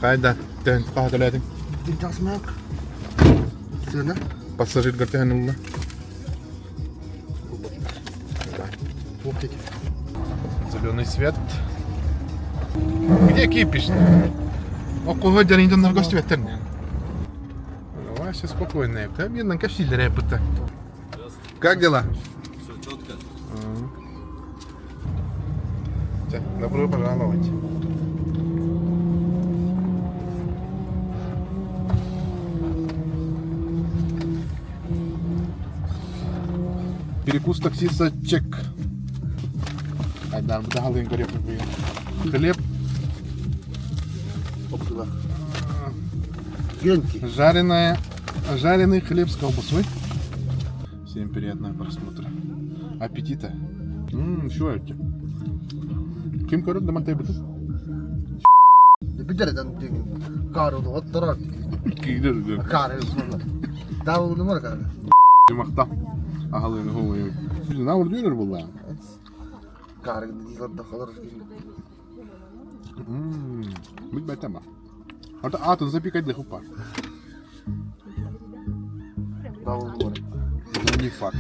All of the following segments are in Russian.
Kayda den kahveledin. Tasmak. Söyle. Пассажир гартянула. Оптик. Зеленый свет. Где кипиш? Около деревни на гости ветерне. Вообще спокойно. Там я на кафеле репута. Как дела? Все четко. Добро пожаловать. Перекус таксиста чек. Айдар, бдалин горев бы. Хлеб Оптила. Генки. жареный хлеб с колбасой. Всем приятного просмотра. Аппетита. Что это? Kim köründü mantayı buldun? Bir dereden karı o tarar. Gidiyor. Karı sonra. Davul numara karı. Yumakta. Ahalığını hovayı. Ne olur diyorlar bu lan? Karı gidiyor da kalır. Быть тема. Orada atın запекать для хупа. Davul numara. Не факт.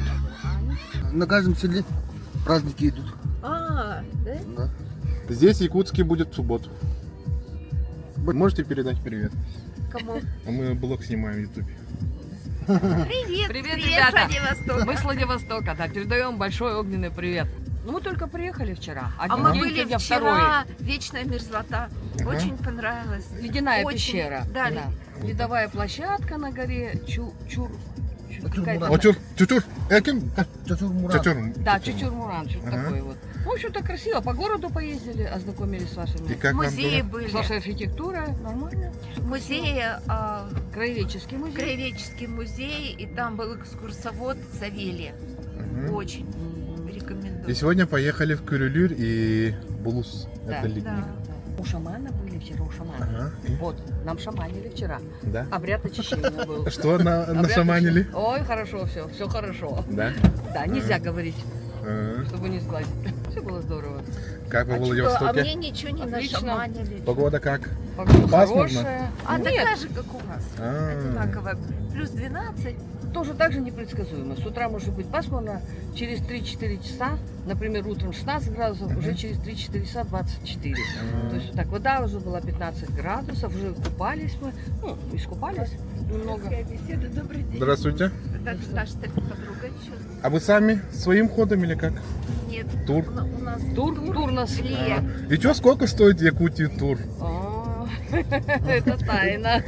На каждом селе праздники идут. Да? Да. Здесь Якутский будет в субботу. Вы можете передать привет? Кому? А мы блог снимаем в Ютубе. Привет, Привет, ребята. Владивосток. Мы с Владивостока, да, передаем большой огненный привет. Ну, мы только приехали вчера. А мы день были сегодня вчера, вечная мерзлота. Ага. Очень понравилось. Ледяная Очень. пещера. Да, Ледовая площадка на горе какая-то- О, чур, Эким? Çocuk Murat. Чур. Да, Чучур-Муран, что-то Ага. такое вот. В общем-то красиво. По городу поездили, ознакомились с И вашими. как вам Музеи было? были. С вашей архитектурой. Нормально. Музей, Краеведческий музей. краеведческий музей, и там был экскурсовод Савелий. Мгм. Очень рекомендую. И сегодня поехали в Кюрюлюр и Булус. Да, Это ледник. Да. У шамана были вчера, у шамана. Ага. Вот, нам шаманили вчера. Да? Обряд очищения был. Что Обряд нашаманили? очищения. Ой, хорошо все хорошо. Да? Да, нельзя говорить, Ага. чтобы не сглазить. Все было здорово. Как вы в А Владивостоке? мне ничего не Отлично. нашаманили. Погода как? Погода Пасмурно? хорошая. А Нет, такая же, как у вас. А. Одинаковая. Плюс 12. тоже так же непредсказуемо. С утра может быть пасмурно, через 3-4 часа, например, утром 16 градусов, уже через 3-4 часа 24. То есть вот так вода уже была 15 градусов, уже купались мы, ну, искупались немного. Беседа, добрый день. Здравствуйте. Это наша подруга еще. А вы сами своим ходом или как? Нет. Тур? У нас Тур нас Лия. И чё, сколько стоит в Якутии тур? Это тайна.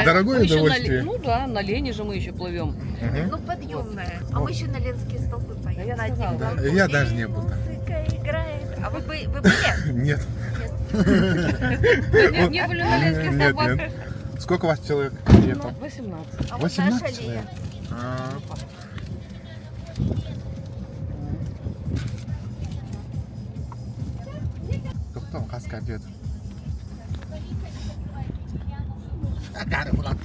Дорогое Мы еще удовольствие. Ну да, на Лене же мы еще плывем. Ну, подъемная. А мы еще на Ленские столбы поедем. я На один сказала. балкон. Я даже не был там. Музыка играет. А вы были? Нет. Не были на Ленских Нет, столбах. нет. Сколько вас человек Ну, приехал? 18. А вот 18 наша Лия. человек. А. Тоқтау, қасқа деді. Karı Murat.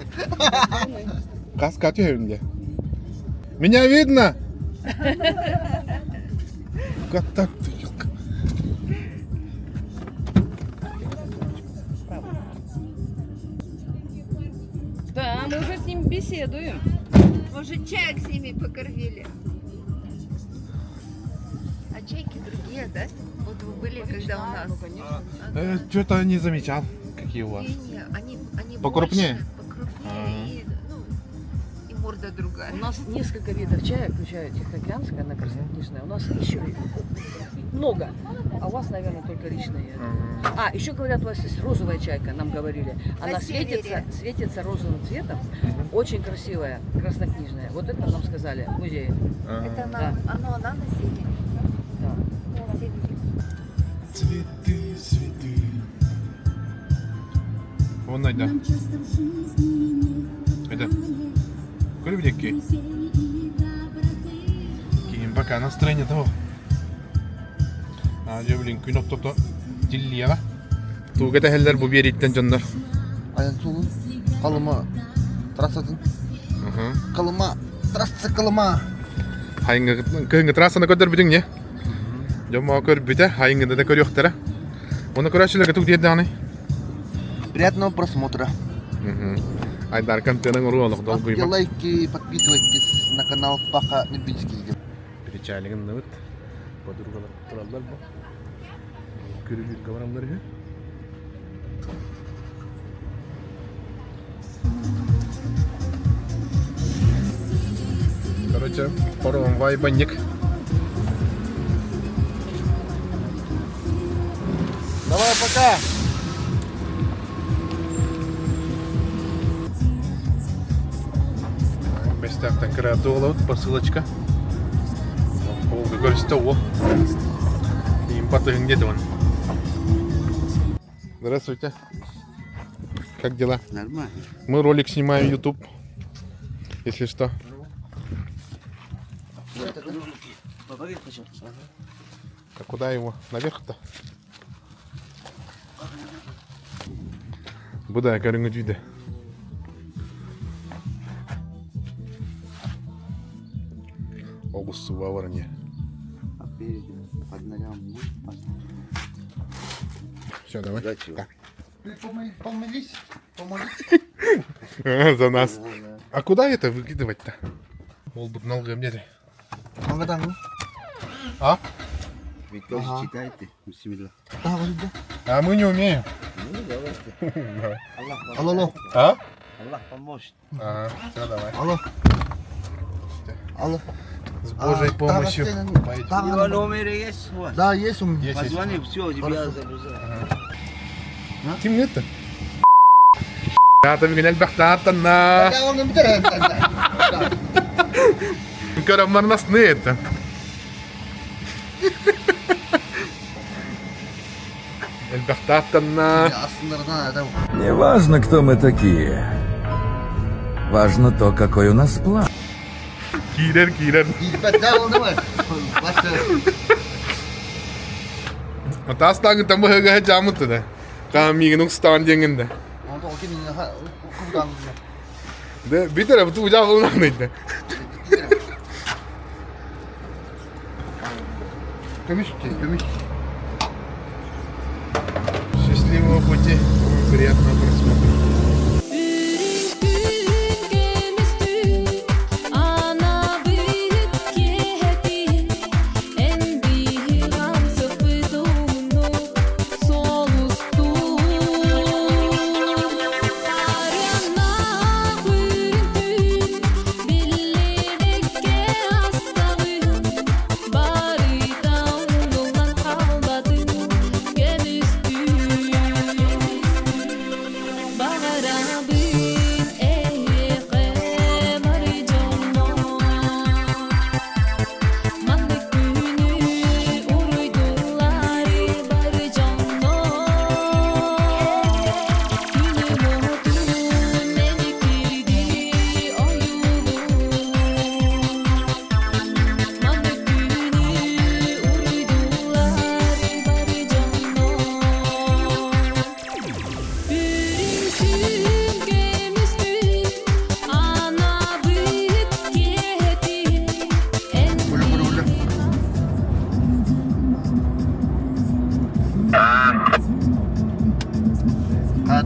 Қасқа түйінде. Меня видно? Кота тыйлка. Да, мы уже с ним беседуем. Может, чаек с ними покормили? А чайки другие, да? Вот вы были, когда у нас. Ну, конечно. Что-то не замечал, какие у вас. Не, они Покрупнее? больше, покрупнее, и, ну, и морда другая. У нас несколько видов чая, включая Тихоокеанская, она краснокнижная. У нас еще много. А у вас, наверное, только личные. А, еще говорят, у вас есть розовая чайка, нам говорили. Она На севере. светится розовым цветом. Очень красивая, краснокнижная. Вот это нам сказали в музее. Это Да. она на севере. Да. На севере. Цветы, цветы. Вон Надя. Это көлбедекке. Кейін пока настроение того. Блин, күн оттото тиллияға. Туға тәхеллер бұ береттен жандар. Ayın solun. Kalıma. Trassatın. Kalıma. Trassa kalıma. Кыһыңы трассаны көдөр бүтүң не? Жома көр бүте, хайыңы да көр yoktara. Оны көрәшілерге тук дейді аны. Приятного просмотра. Айдар контентің ұрғалық Ставьте долгойма. лайки, подписывайтесь на канал Паха Небинский. Перечалігін нөт. Подругалар тұралдар бұл. Көрілер каварамлары. Короче, пором вайбанник. Давай, пока! Бестяқтан кірәді олауд, посылочка. Олды көрісті ол. Им потығын деді он. Здравствуйте. Как дела? Нормально. Мы ролик снимаем в YouTube. Если что. А куда его? Наверх-то? Буда, көріңіз виде. Облысы Ваварне. А перед под ногам Все, давай. Зачем? Так. Помолись. За нас. А куда это выкидывать-то? Олбут налгам деді. Магадан. А? Ведь тоже читайте. Бисмилlah. А мы не умеем. Ну, давайте. Давай. Алло. А? Аллах поможет. Ага, все, давай. Алло. С Божьей помощью. Его номер есть у вас? Да, есть у меня. Есть, есть. Позвони, все, тебя загрузят. Kim neydi? Ya tabii genel baktaatan na. Я вам набираю. Karamlar nasıl ne etti? El baktaatan na. Я остановил, это Не важно, кто мы такие. Важно то, какой у нас план. Girer. Gidip devam değil mi? Başla. Matastan kita mah gak jamut tuh dah. Kami genuk stand jengin dah. Onu da okuyun ya. Okudan. De bir tarafı tu ucak olan neydi? Kömüş. Счастливого пути, приятного просмотра.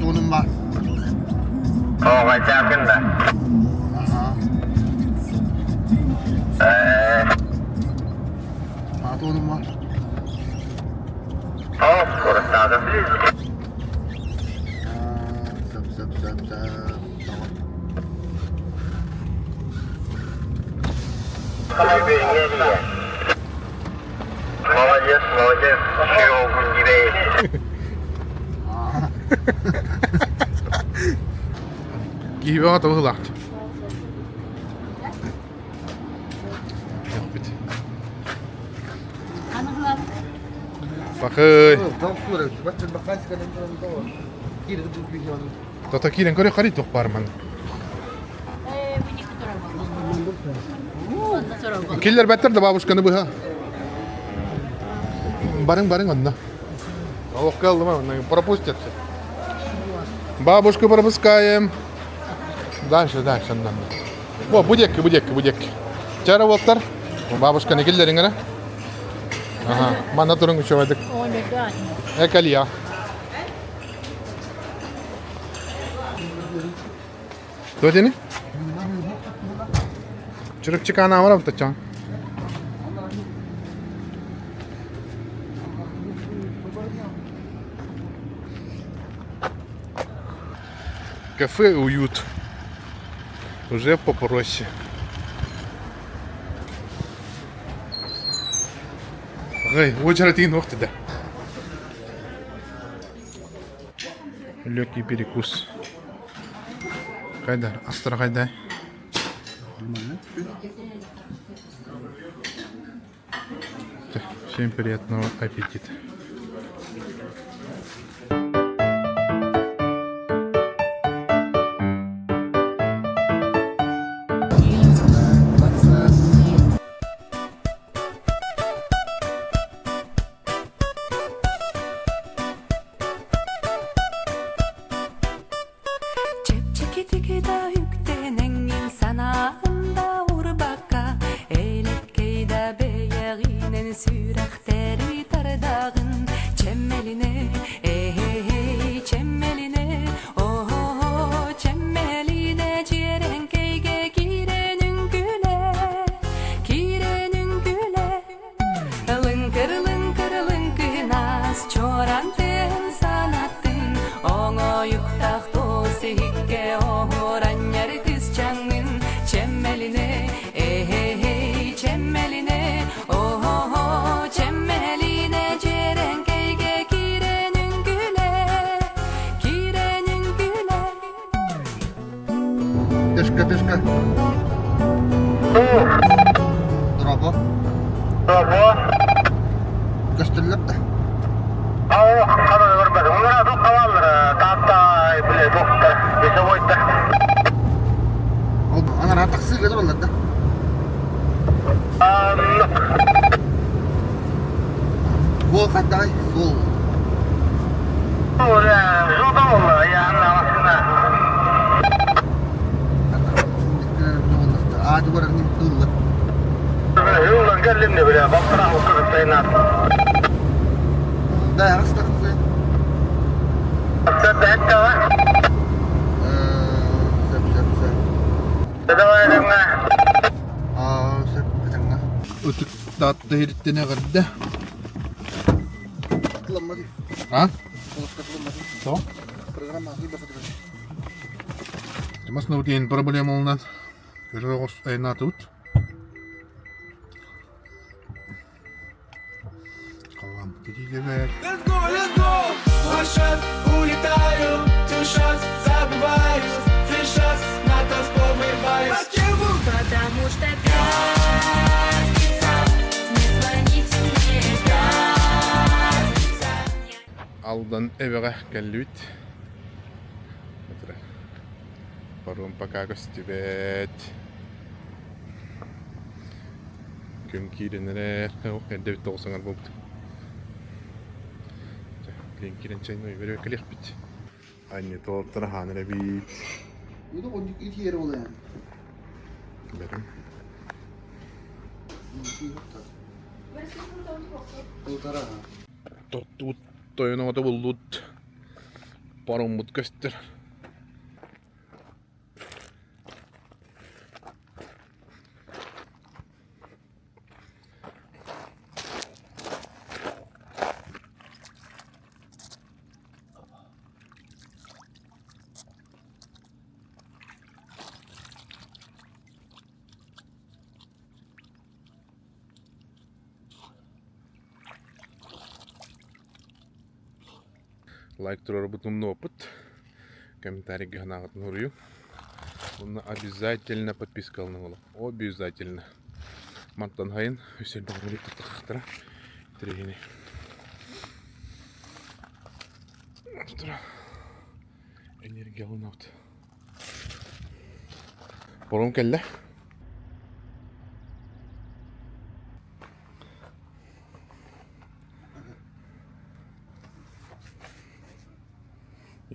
Donum var. Olacakın da. Aha. Donum var. Kurtardım. Zap. Tamam. Молодец. Шиогун гибей. Gibi at o hılak. Yok bit. Bakay. Tam sonra. Bak bakayım senin doğru. Geri bu videonun. Tatakiren kore kari tok parman. Killer better de babuşkanı bu ha. Bareng onda. Allah kaldı mı? Пропустят. Бабушку пропускаем. Дальше. О, будек. Чара волтар. Бабушка не келдерин гана. Ага, мана турун чөбөдүк. Экалия. Кто тени? Çırık çıkana var mı taçan? Кафе «Уют». Уже попроще. Эй, очередь ногти да. Легкий перекус. Кайдар, астра кайда. Всем приятного аппетита. Çekidikida yüktenen sanağında urbaka Eylekeyda beyaginen sürahteri tardağın Çemmeline çemmeline çemmeline Cirenkeyge girenin güle Lınkır lınkınas çorantın sanattın Oğo yuktaq dosi hikke oğranyar kız çangın Çemmeline çemmeline çemmeline Cirenkeyge girenin güle Тышка. Дорого. Bravo. Gösterilir de. Ау, қандай көрмеді. Олар адыл қалалыр. Таттай, біле, жоқты. Бесе ойды. Ana rahat sığırdı vallahi da. Bu hatta sol. Öyle, жылда олар, яғын анасына. Adı var ne dolu. Жылдан кәлімде біле, бақтырақ ұқырып тайнат. Da hasta kızı. Сәтті әтті ға? Sep. Давай, дәңі. Sep katanga. Ötük tatlı herittene kadar. Kılamadı. Ha? Kılamadı. Tamam. Программа либо фотография. Mas nu geen probleem olan. Рос айна тут. Калам кидебек. Let's go! Твой шаг, улетаю, тушат, забываю, сейчас на танцпол вырываюсь. Потому что пятница, не звоните мне, пятница. Aldan evere gellut. Parun pakakas tibet. Gün kiidenere edevit olsangar bupt. Linkiden çayını veriyor kalih bit. Aynı tortara hanere bit. Bu da onun ilk yeri oluyor yani. Benim. Полтора. Tottut toinuota bullut. Parummut köster. Лайк турар бутумный опыт. Комментарий гахнагат нурю. Обязательно подписка алыныңыз. Обязательно. Мантан хайын Hüseyin Bağmur'u tuttuqtara. Трегини. Тура. Энергия алынавт. Бором келле.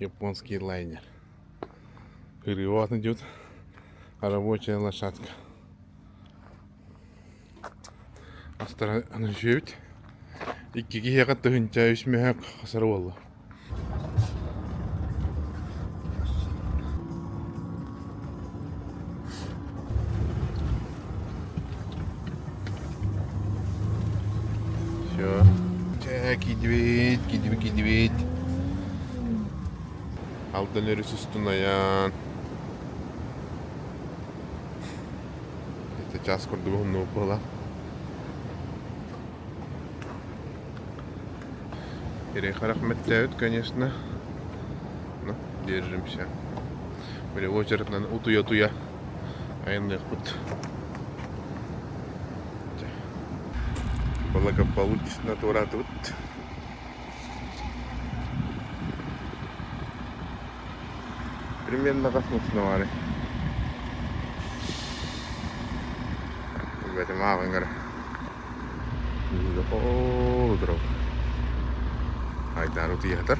Японский лайнер. Перевод идет. Рабочая лошадка. Астара анажевит. Икки хегат төгүнчө үсмөк хасар болду. кидибет. Алдан өріс ұстынаян. Это час көрді бұғынны ұпыла. Ирейха рахметтәуд, конечно. Ну, держимся. Böyle очередно утуя-туя. Айынлық бұд. Благополучно тура тут. Примерно коснулся вали. В этом авангар. О, дров. Айдар утуятар.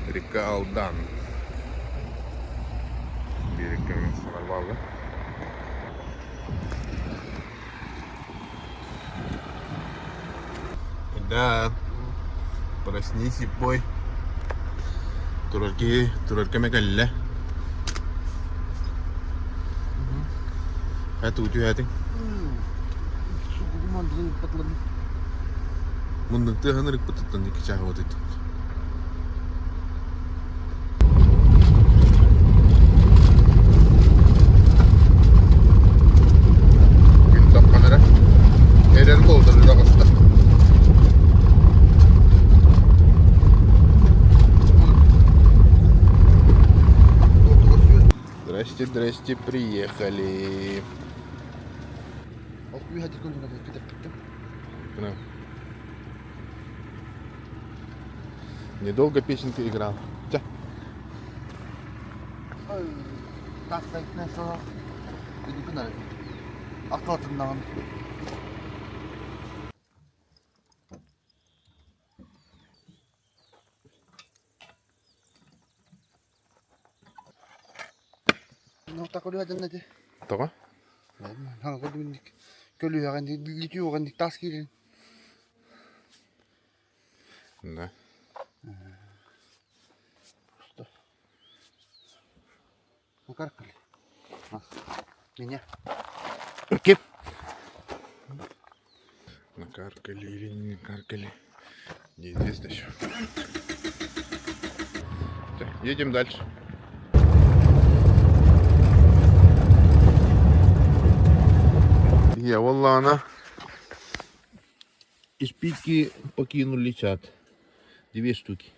Река Алдан. Берегimiz нормально. Да, проснись и пой. Турарки мекалле. Это утюятый. Сука, мандрин патлами. Мундан ты ханрик пататан дикича вот это. Eren boldur da bastı. Здрасте, приехали. Недолго песенка играла. Тя. Так, не что. Иди куда? А кто там нам? Ну так вот это надо. Тога? Ага, вот мы көлüyorgan litiyorgan таскилин. Да. Что? Накаркали. Нас. Меня. Кип. Накаркали или не накаркали. Неизвестно еще. Так, едем дальше. Я Воллана. Из Питки покинули чат. 2 штуки.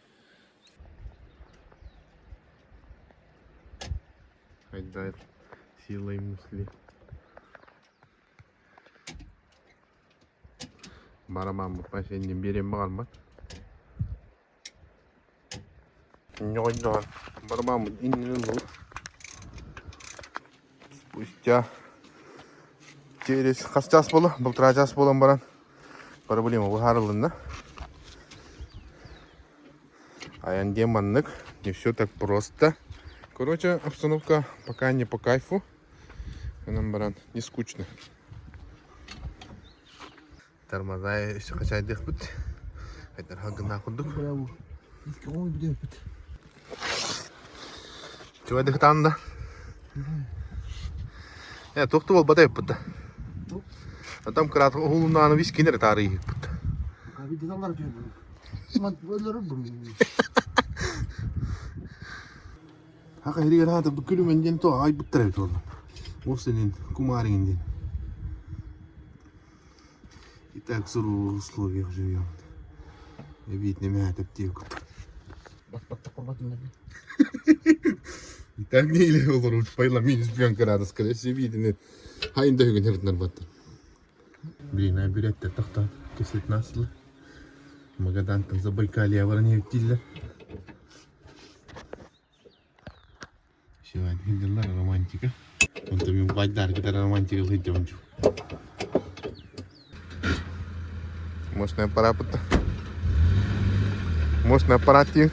Хайдает силой мысли. Барамам последним берем бармат. Нёйдан. Барамам иннелу. Спустя через час было, полтора час было баран. Проблема выгарылында. Аян деманнык. Не все так просто. Короче, обстановка пока не по кайфу. Нам баран не скучно. Тормоза еще хотя дыхпут. Айтар хагына курдук. Чего дыхтанда? Тоқты бол бадай пыта. А там крат улунаны вис кинер тарih пыта. Видалар diyor. Ман ölür bu. Haka herigen hata bükülümen den to ay bıttırayt oldu. O senin kumarin den. И так суровых условиях живем. Видно, мягко аптеку. И так не или olur пайла минус пьянка надо сказать, все видно. Хайын да хүгін херднар баттыр. Блин, а бюреттер тақта кесет наслы. Магадантан Забайкалья варне тиллер. Сегодня хиндерлар романтика. Он там им байдар kita романтика летем. Мощный аппарат. Мощный аппаратик.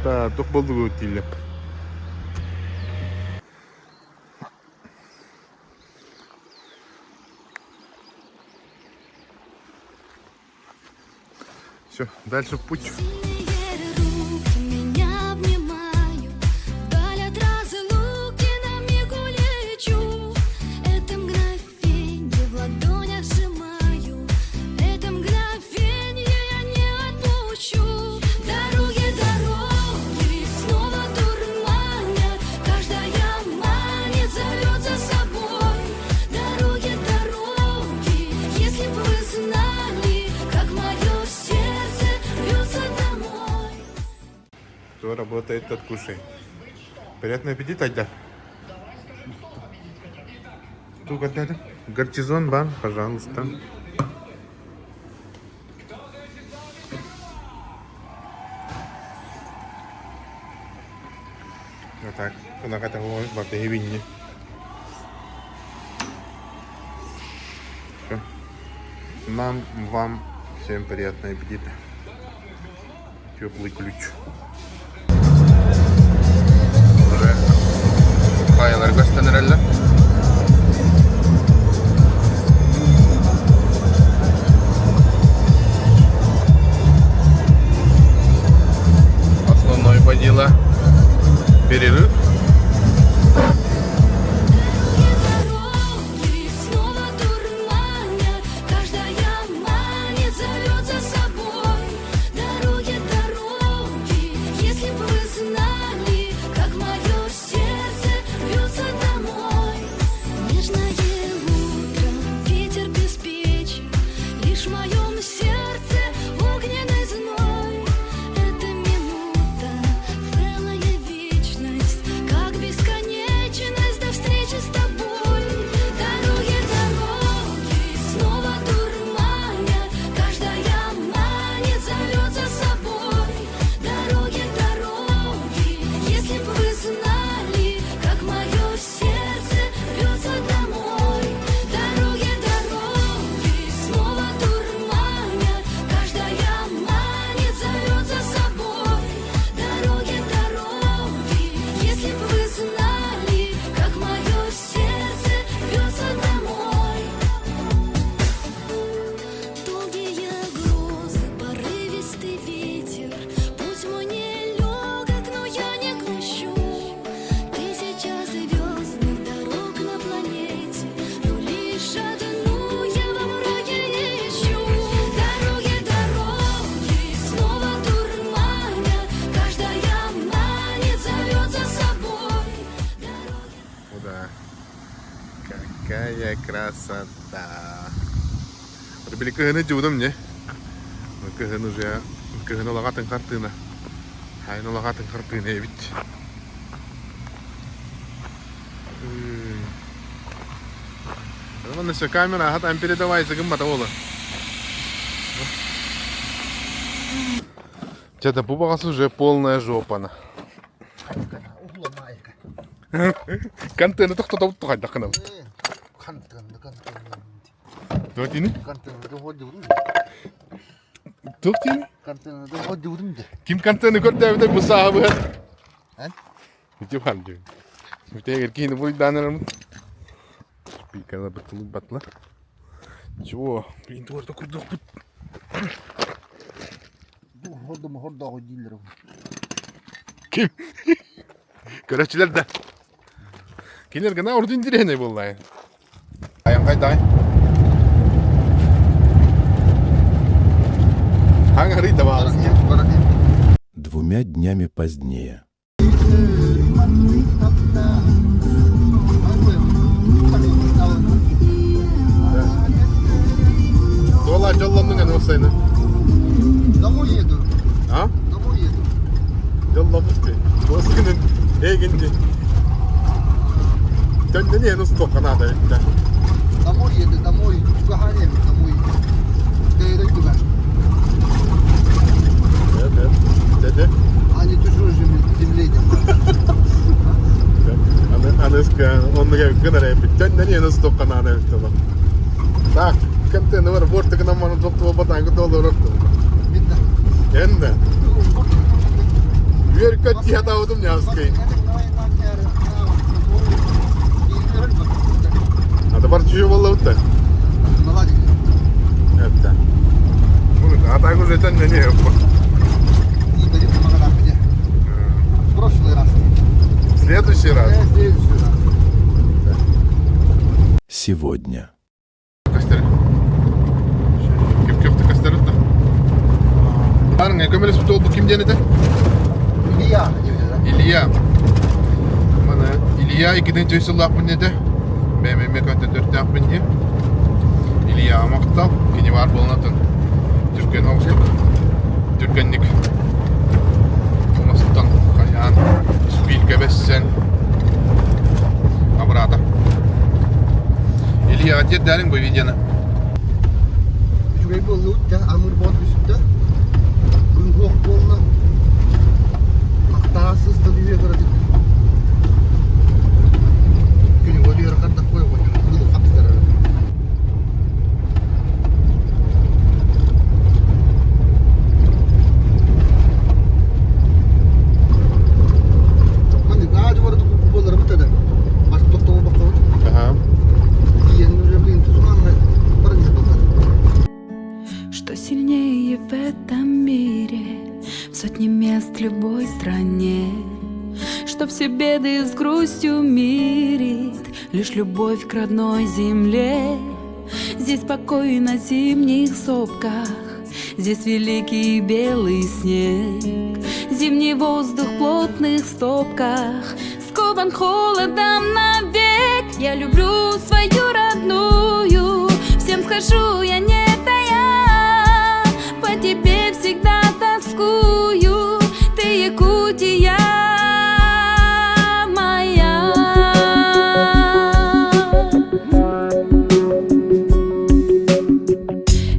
Да, только был утиль. Все, дальше в путь. Сильные руки меня обнимают, вдаль от разлуки на миг улечу. Это мгновенье в ладонях сжимаю, это мгновенье я не отпущу. Дороги, дороги снова дурманят, каждая манит, зовет за собой. Дороги, дороги, если бы вы знали, как мое сердце рвется домой. Кто работает, тот кушай. Приятного аппетита, да? Сколько надо? Гортизон, бан, пожалуйста. Вот так. Куда готовы в этой винне. Всё. Нам, вам, всем приятного аппетита. Теплый ключ. Уже Кайлар Гастен herhalde. Основной водила перерыв. Дороги снова дурманят, каждая манит, зовет за собой. Дороги, дороги, если бы вы знали, как мое сердце рвется домой. Нежное утро, ветер беспечен, лишь в моем сердце огненный зной. Это минута, целая вечность, как бесконечность до встречи с тобой. Дороги, дороги снова дурманят, каждая манит, зовет за собой. Дороги, дороги, если бы вы знали, как мое сердце рвется домой. Дороги, дороги снова дурманят, каждая манит, зовет за собой. Дороги, дороги, если бы вы знали, как мое сердце рвется домой. Долгие грозы, порывистый ветер, путь мой нелегок, но я не грущу. Тысяча звездных дорог на планете, но лишь одну я во мраке ищу. Дороги, дороги снова дурманят, каждая манит, зовет за собой. Да. Какая красота. Прибили кыгыны жудым не? Кыгын уже кыгын олагатын картына. Хайын олагатын картына бит. Вон все камера, а там передавайся гымбата ола. Че-то пупагас уже полная жопа. Углом майка. Контейнер кто-то вот тухать дахнам. Кантын. Дотини? Кантынды ходи вурун. Тухтини? Кантынды ходи вурун де. Kim kantanı gördü bu sahibi. He? Video var diyor. Bir de erkeğini bu danırım. Bir kadar batlı. Чего? Блин, твой такой дух. Bu horda hodilleri. Kim? Köreçiler de. Kimler gana ordu indirene vallahi. Ayağım kaydı ay. Hangi harita var? Двумя днями позднее. Dolar yollandın yani o sayını. Домой еду. Ha? Домой еду. Yollamış ki. O sıkının eğinti. Döndü niye nasıl tokana da işte. Домой еду, домой. Bahane домой. Değerek güven. Evet. Dedi. Hani tuşu землейдем. Anıska onu gibi kadar yapıp. Döndü niye nasıl tokana da işte. Так, контейнер бортик нам можно доктор батанку доллар. Bitti. Енді. Ver kötü ya da odum ya sıkı. Hadi var çiğ vallahi usta. Молодец. Evet. Bunu А так уже это не Не дадим Магадан где. В прошлый раз. В следующий раз. В следующий раз. Сегодня. Костер. Кем köfte костер это? Барың, көмелес бут ол кимден еді? Илья, дейді да? Илья. Мана Илья 2-нче жыллақпын еді. Мен меканта 4-ақпын де. Илья мақтал. Кені бар болынатын. Түркен оңыстық. Түркенник. Олмастан қаян. Спилке бессен. Абрата. Илья, отец дәрің бұл видеоны. Жүрей болы өтті, амыр болды үсіпті. Бүгін қоқ болына. Ақтағасыз да дүйе қырады. Күні өлері қардақ қой қой. Бұл қапыстар. Маңды ғажы барды болары бұттады. Басып тоқтауы баққа өт. Что сильнее в этом мире, в сотне мест в любой стране, что все беды с грустью мирит лишь любовь к родной земле. Здесь покой на зимних сопках, здесь великий белый снег, зимний воздух в плотных стопках скован холодом навек. Я люблю свою родную, всем скажу, я не тая, по тебе всегда тоскую, ты Якутия моя.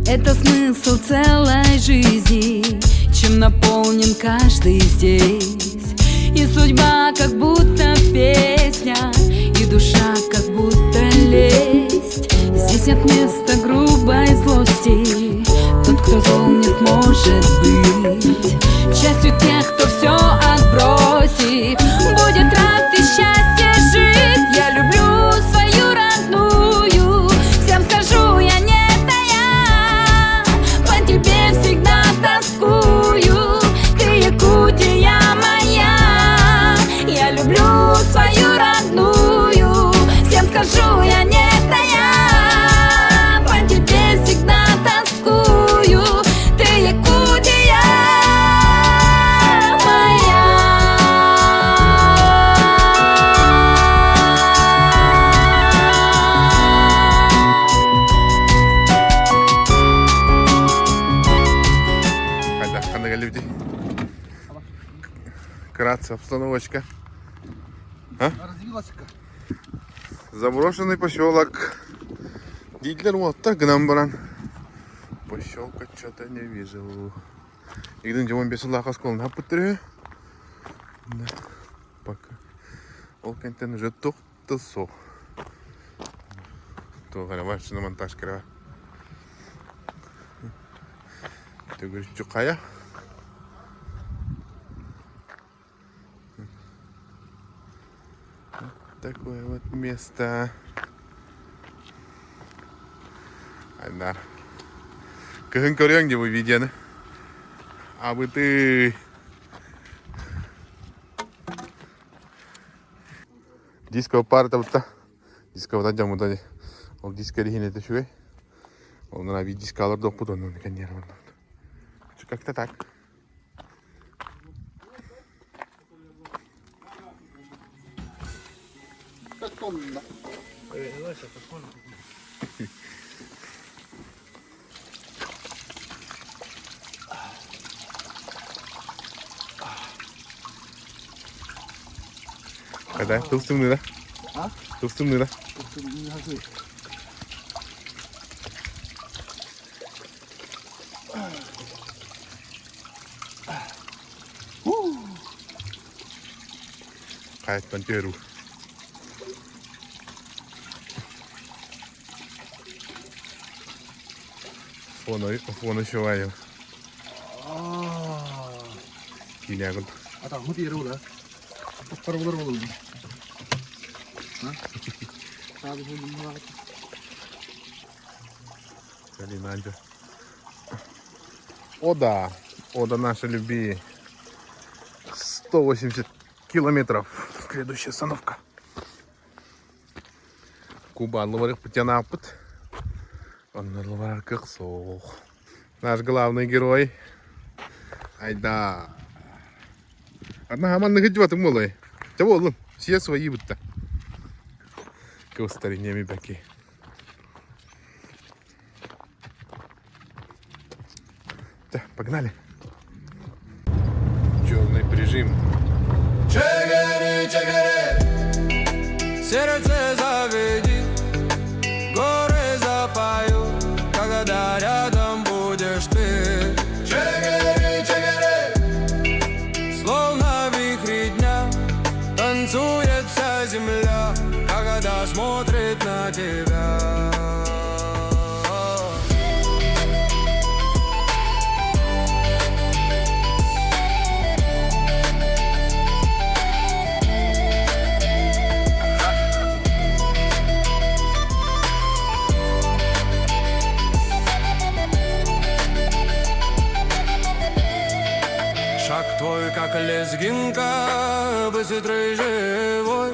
Это смысл целой жизни, чем наполнен каждый здесь. И судьба как будто песня, и душа как будто лесть. Здесь нет места грубой злости, тот, кто зол, не сможет быть частью тех, кто все отбросит, будет рад и счастье жить. Я люблю свою родную, всем скажу, я не тая, по тебе всегда тоскую, ты Якутия моя. Я люблю свою родную, всем скажу, я не тая, по тебе всегда тоскую, ты Якутия моя. Қандай галевде? Кратце, обстановочка. Развилась-ка. Заброшенный поселок. Дидлер вот так нам баран. Поселка что-то не вижу. Игден жаман бесі лақас қолын апыттыры. Пока. Ол кенттен уже тоқты со. Тоғара машина монтаж кіра. Төгір жүқая. Такое вот место. Айдар. Кыгын көрөң деп видеоны. Абы ты. Диско парта бутта. Диско бутта жамуда. Ол диско рихинете шугай. Ол на вид дискалар допут он конечно. Как-то так. Тонна. Ada tuftum nila. Ha? Tuftum nila. Kayat panceru. Fono showayo. Kini aku. Atau mau tiru lah. Perlu. Hah? Sabi mo mo. Jadi manja. Ода. Ода наша любви. 180 километров. Следующая остановка. Кубан ловарых потянапыт. Он ловарках сох. Наш главный герой. Айда. Одна команда идет и молой. Чего, все свои будто. К старине баки. Так, погнали. Черный прижим. Чегери, чегери, сердце заведи, горы запою, когда рядом будешь ты. Чегери, чегери, словно вихри дня, танцует вся земля, когда смотрит на тебя. Шаг твой, как лезгинка, быстрый, живой.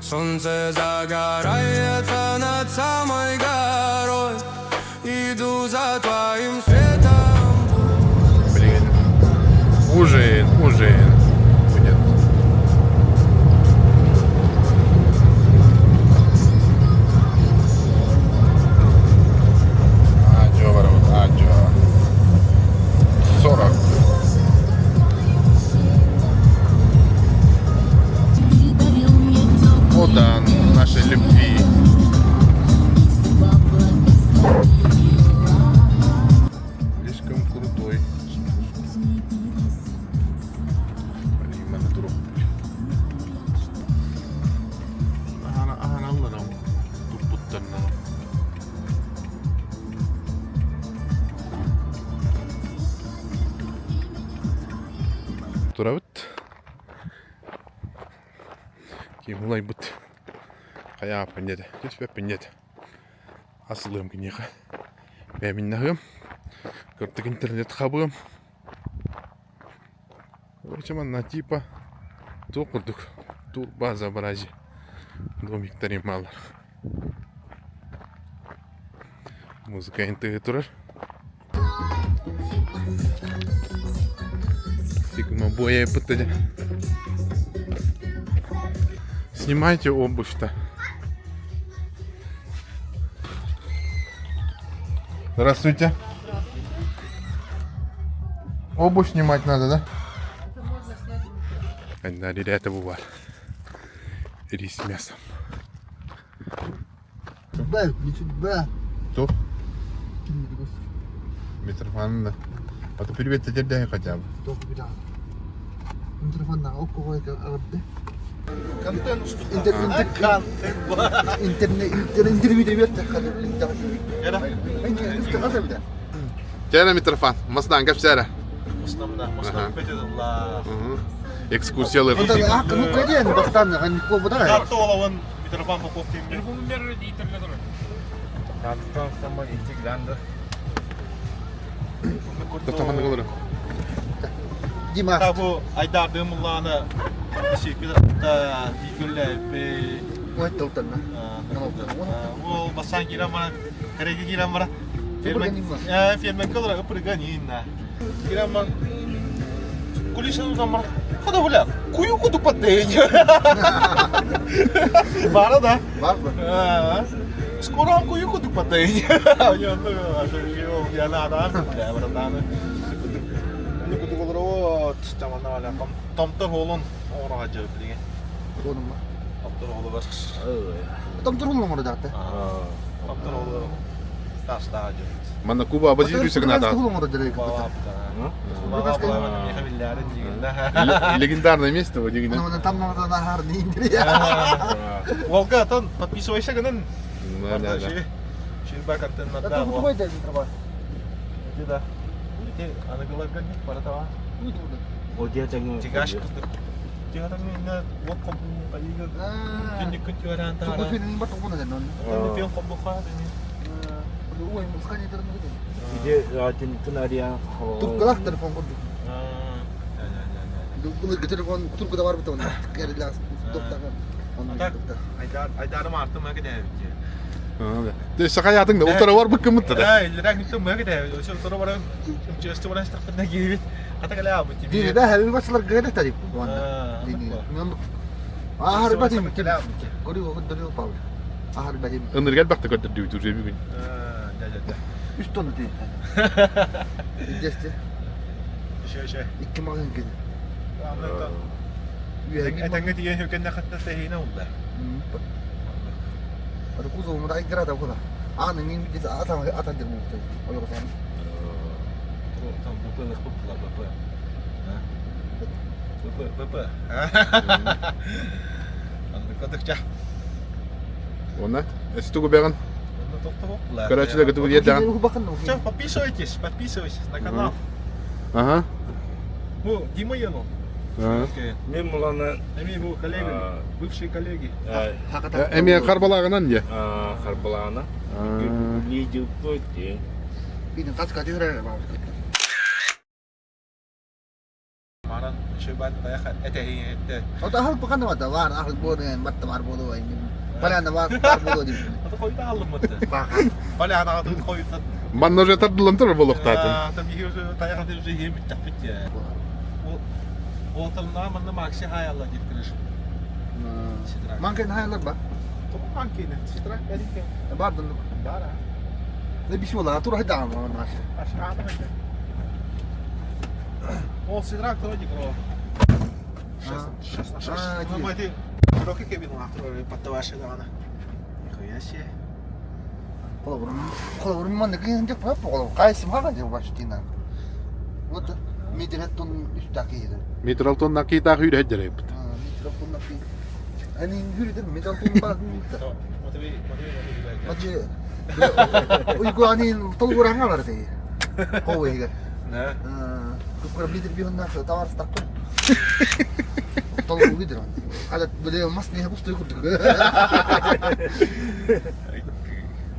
Солнце загорается над самой горой. Иду за твоим светом. Блин. Ужин. Будет. Адьо, ворот, адьо. 40. Ода нашей любви. Слишком крутой спуск. Блин, надо дорогу. Алларам. Тупуттарна. Турабыт. Mulai but kayak apa nih? Jadi apa nih? Aslam kini kah? Bemin nahum. Kertas internet kabum. Cuman nanti pa tuh kurduk tuh baza baraji. Domik tadi mal. Muzika integrator. Sigma boya betul. Снимайте обувь-то. Здравствуйте. Обувь снимать надо, да? Это можно снять. Да, ребята, бывает. Рис с мясом. Не судьба. Кто? Митрофан, да. А то привет тебе хотя бы. Митрофан на около это. Контент. Тера Митрофан, Масдан, как вчера? Экскурсиялар. Ну, конечно, бастан, а не повода. Картолован Митрофан Попов тем. Кто там говорит? Дима. Табу Айдар Дымлана шекер та дикулле Ой, толтан. ол басан кирамара кареги кирамара фермен калра прыганина кираман кулишан замар хада буля кую куду патеня бара да скоро кую куду патеня я ну я надо да братан Никуда говорят, там она ля там то холон орajı bilge. Konum. Aptal oğlu var. Там трудно может дать. Aptal oğlu taştacı. Mana Kuba abacı düşük nada. Легендарное место, вот Ну, там надо на гарный. Волга, там подписывайся, гонен. Да. Ширба контент надо. Это вот это трава. Да. Те анагалаган паратава. Оде тягну. Тигаш. Тигаш на вот ком палига. Тинник кутюран та. Сухой фильм не батон на ден. Фильм ком бухар. ой, мускани дырмыгы. Иде тенария. Туркалах телефон курдук. Bunu telefon Turku'da var bir tane. Geriler. Doktorlar. Так, айдарым артым мага дәбит. Десе хаятыңда утара бар быккымытты да. Да, илрак ниттем мага дәбит. Ошо тора бара чөстө бара стакпында кийбит. Ата кале абы тиби. Dini de her bir başlar gayret tabii bu anda. Dini. Ahar batim. Kori o kadar yok abi. Ahar batim. Ыныр гел бакта көттүр дүйт уже бүгүн. Да. Üst tonu değil. Deste. Şey. İki mağın gibi. Anlattım. Etenge diye hükümde hatta tehine oldu. Ada kuzo mu da igrada ko da. Ana min bir de ata de mu. O yok sen. Tam bu böyle kutla baba. Baba. Anladıkça. Онна. Эстугу беган. Тоқтоқ. Карачыда гытыгы едаган. Всё, подписывайтесь на канал. Ага. Bu Дима Янов. Мен муланы Эми bu коллеги, бывшие коллеги. Эми карбалагынан же. Харбалана. Видео тойти. Binin kaç kaç öğrenir abi. Маран шөбат таяхат этехи. O da ahal bakan da var. Ahal bu ne matta var bu da. Falan da var bu da. Ата койда алымды. Bak. Бали ана койда. Манна же тардылантыр болохтатын. Там уже таяхат уже емит таппит. Отылна мында макси хаялла диптириш. Manken hayalar bak. Тому манкине. Ситрак берике. Bardın. Бара. Ne bir şey olur. Tur hadi ama maş. Aşağıda bekle. Ол ситрак тоди кро. Сейчас. Ну мы ты роки кебин лахтро паттаваше дана. Нихуя себе. Kolabırım man ne kıyın tek pap kolab. Kaysim haga diye baştığına. Вот митраттон üstteki. Митралтон накита хүйр хеджереп. Mitrapon nakı. Hani yürüdüm mitrapon bak. Maçı. Uyku hani tolguran var diye. Kovayga. Ne? Kukura bilir bir ondan sonra tavar stakın. Tolgu bilir. Adet böyle masneyi hep usta yukurduk.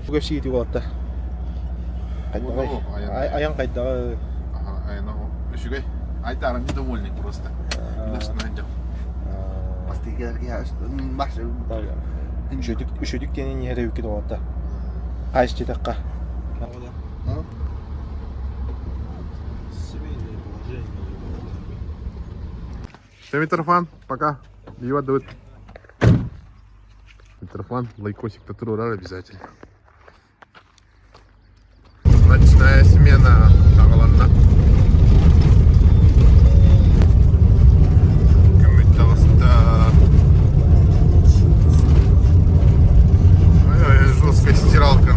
Bu hepsi gidiyor hatta. Ayağın kaydı. Аяна үшүгөй. Айтарым недовольный просто. Илашны хеджем. Pastikeler ya. Baş. Üşüdük diye yere yükü doğatta. Kaç dakika? Все, Митрофан, пока. Ива дует. Митрофан, лайкосик татурурар обязательно. Ночная смена тағыланна. Күміт тағысында. Ой-ой, жесткая стиралка.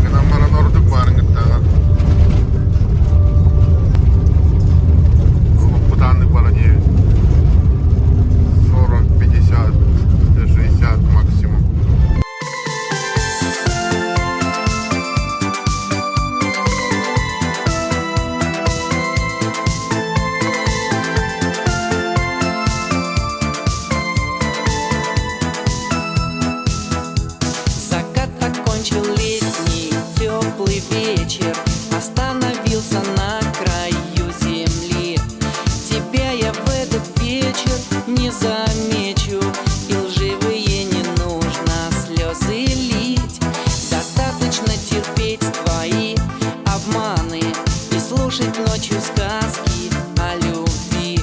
Гынамаран ордук барыңыр тағын. Путанный баране 40, 50, 60 максимум. Закат окончил летний теплый вечер, остановился на краю земли. Тебя я в этот вечер не замечу, и лживые не нужно слезы лить. Достаточно терпеть твои обманы и слушать ночью сказки о любви.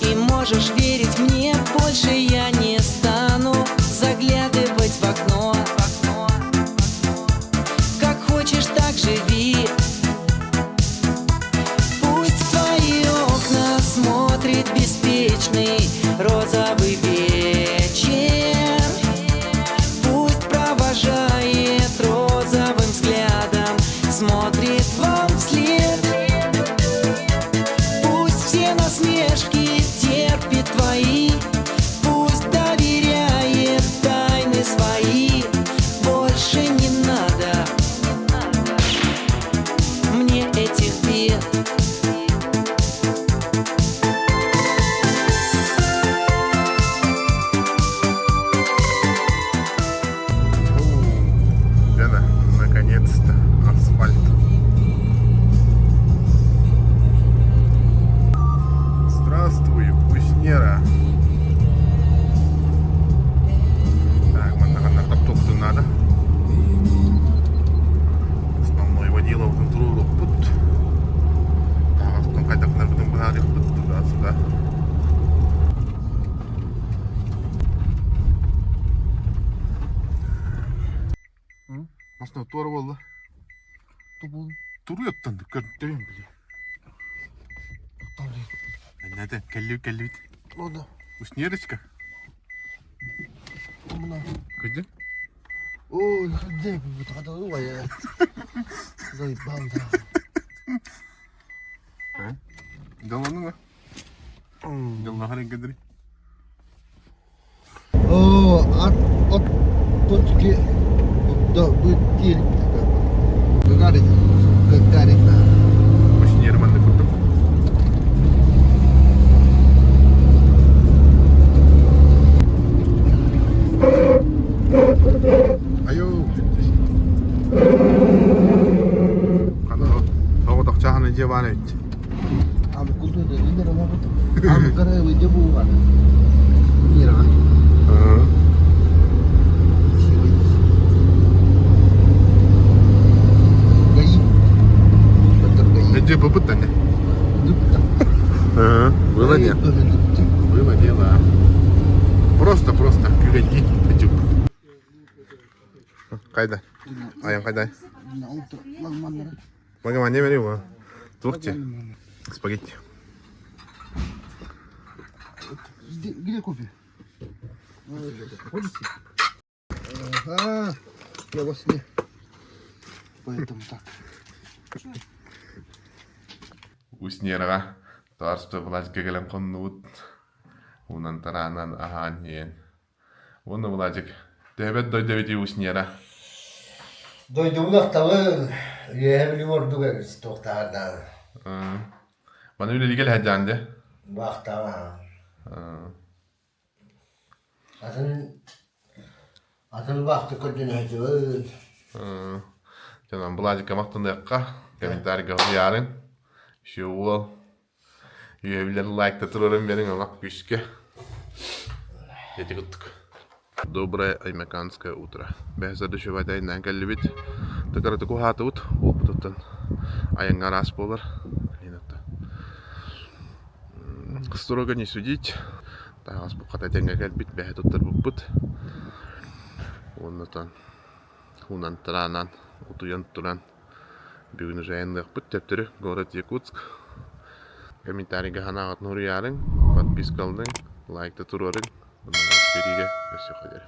И можешь верить мне, больше я не стану заглядывать в окно. Как хочешь, так живи. Пусть в твои окна смотрит беспечный розовый вечер. Пусть провожает розовым взглядом, смотрит вам вслед. doğru valla. Duruyor tanıdık. Görüntüyüm bile. Neden? Kelli. O da. Уснерочка? Кыды? Ой, где вы такое? Зай банда. Даланы mı? Dalları kadar. О, от точки до бутылки. Гагарина. Уснерманды кутуп. Ayo. Kana o da çahane cevane et. Abi kultu da indir ama bu. Abi kare ve cebu var. Mira. Gayi. Betul gayi. Nece bubut ne? Dukta. Было нет. Было дело. Просто güvenli. Çocuk. Kayda. Ayağın kayda. Bagaimana ne veriyor bu? Turkçe. Spagetti. Где кофе? Хочешь? Ага. Я во сне. Поэтому так. Уснерга. Тарспы влажка келем коннут. Унан таранан ахан ен. Оны влажик. Дебет дойдевити уснера. Doyduğumda tabii yeğenim ordu geliriz tohtardan. Bana öyle gel hacande. Bak tamam. Asıl vakti kötüne hacı. Canım bulaşık kamaktan da yakka. Komentari kapı yarın. Şu ol. Üyebilir like da turarım verin ama güçke. Yedik uttuk. Доброе американское утро. Бәзірді шөвайдайынан кәлібет. Тықырды құхаты ұт. Ол бұтыттан аяңға рас болар. Строго не судить. Тағас бұқата тәңге кәлбет. Бәхет ұттар бұқпыт. Оннатан. Хунан таранан. Утуян туран. Бүгіні жайынлық бұт. Тәптірі. Город Якутск. Комментарийға ханағат нұры ярың. Подпискалдың. Лайкты тұрарың. Bunları biriyle gösteriyor.